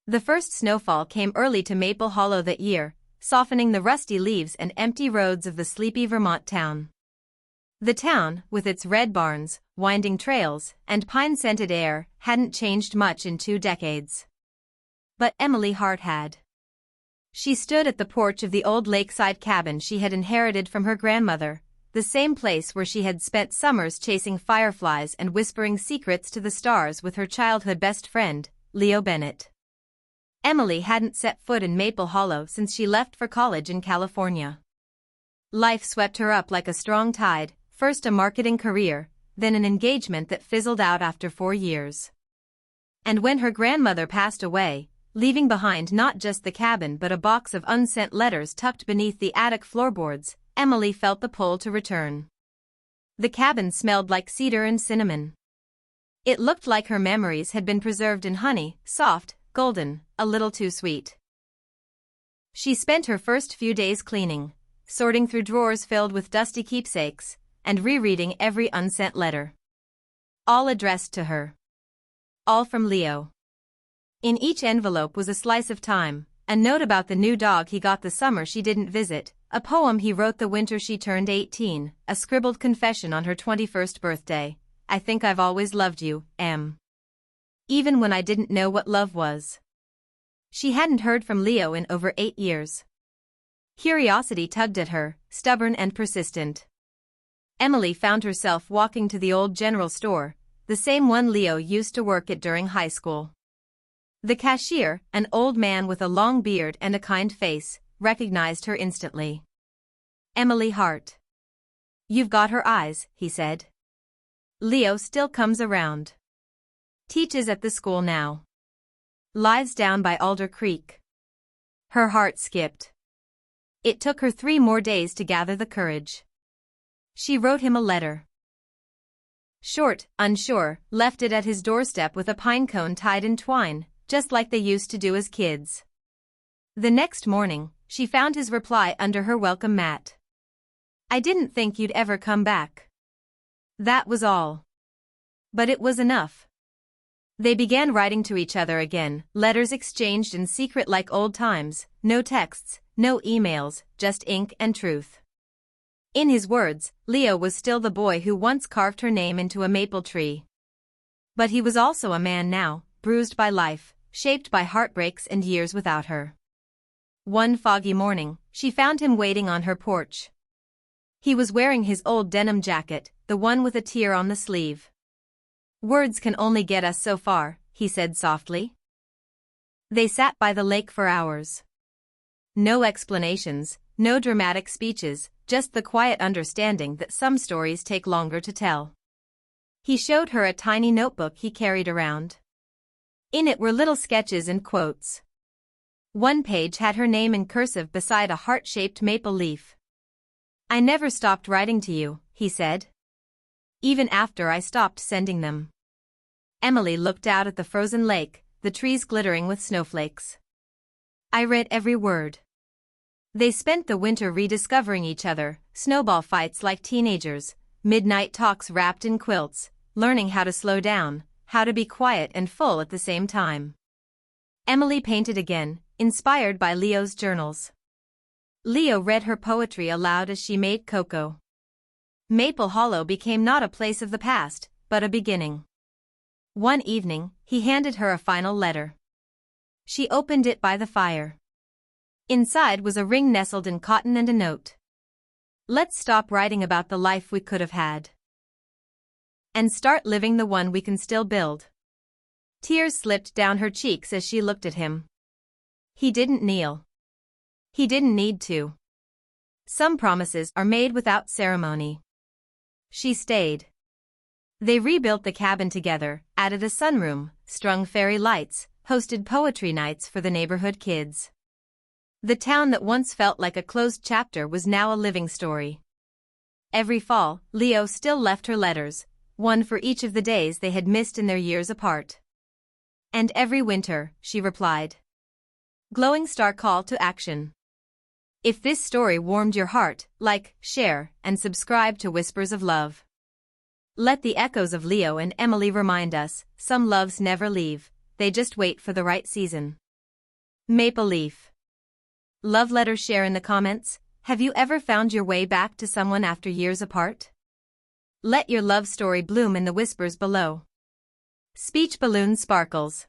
The first snowfall came early to Maple Hollow that year, softening the rusty leaves and empty roads of the sleepy Vermont town. The town, with its red barns, winding trails, and pine-scented air, hadn't changed much in 2 decades. But Emily Hart had. She stood at the porch of the old lakeside cabin she had inherited from her grandmother, the same place where she had spent summers chasing fireflies and whispering secrets to the stars with her childhood best friend, Leo Bennett. Emily hadn't set foot in Maple Hollow since she left for college in California. Life swept her up like a strong tide, first a marketing career, then an engagement that fizzled out after 4 years. And when her grandmother passed away, leaving behind not just the cabin but a box of unsent letters tucked beneath the attic floorboards, Emily felt the pull to return. The cabin smelled like cedar and cinnamon. It looked like her memories had been preserved in honey, soft, golden, a little too sweet. She spent her first few days cleaning, sorting through drawers filled with dusty keepsakes, and rereading every unsent letter. All addressed to her. All from Leo. In each envelope was a slice of time, a note about the new dog he got the summer she didn't visit, a poem he wrote the winter she turned 18, a scribbled confession on her 21st birthday. I think I've always loved you, Em. Even when I didn't know what love was. She hadn't heard from Leo in over 8 years. Curiosity tugged at her, stubborn and persistent. Emily found herself walking to the old general store, the same one Leo used to work at during high school. The cashier, an old man with a long beard and a kind face, recognized her instantly. Emily Hart. You've got her eyes, he said. Leo still comes around. Teaches at the school now. Lives down by Alder Creek. Her heart skipped. It took her 3 more days to gather the courage. She wrote him a letter. Short, unsure, left it at his doorstep with a pine cone tied in twine, just like they used to do as kids. The next morning, she found his reply under her welcome mat. I didn't think you'd ever come back. That was all. But it was enough. They began writing to each other again, letters exchanged in secret like old times, no texts, no emails, just ink and truth. In his words, Leo was still the boy who once carved her name into a maple tree. But he was also a man now, bruised by life, shaped by heartbreaks and years without her. One foggy morning, she found him waiting on her porch. He was wearing his old denim jacket, the one with a tear on the sleeve. Words can only get us so far, he said softly. They sat by the lake for hours. No explanations, no dramatic speeches, just the quiet understanding that some stories take longer to tell. He showed her a tiny notebook he carried around. In it were little sketches and quotes. One page had her name in cursive beside a heart-shaped maple leaf. I never stopped writing to you, he said. Even after I stopped sending them. Emily looked out at the frozen lake, the trees glittering with snowflakes. I read every word. They spent the winter rediscovering each other, snowball fights like teenagers, midnight talks wrapped in quilts, learning how to slow down, how to be quiet and full at the same time. Emily painted again, inspired by Leo's journals. Leo read her poetry aloud as she made cocoa. Maple Hollow became not a place of the past, but a beginning. One evening, he handed her a final letter. She opened it by the fire. Inside was a ring nestled in cotton and a note. Let's stop writing about the life we could have had. And start living the one we can still build. Tears slipped down her cheeks as she looked at him. He didn't kneel. He didn't need to. Some promises are made without ceremony. She stayed. They rebuilt the cabin together, added a sunroom, strung fairy lights, hosted poetry nights for the neighborhood kids. The town that once felt like a closed chapter was now a living story. Every fall, Leo still left her letters, one for each of the days they had missed in their years apart. And every winter, she replied. Glowing star call to action. If this story warmed your heart, like, share, and subscribe to Whispers of Love. Let the echoes of Leo and Emily remind us, some loves never leave, they just wait for the right season. Maple leaf. Love letter share in the comments. Have you ever found your way back to someone after years apart? Let your love story bloom in the whispers below. Speech balloon sparkles.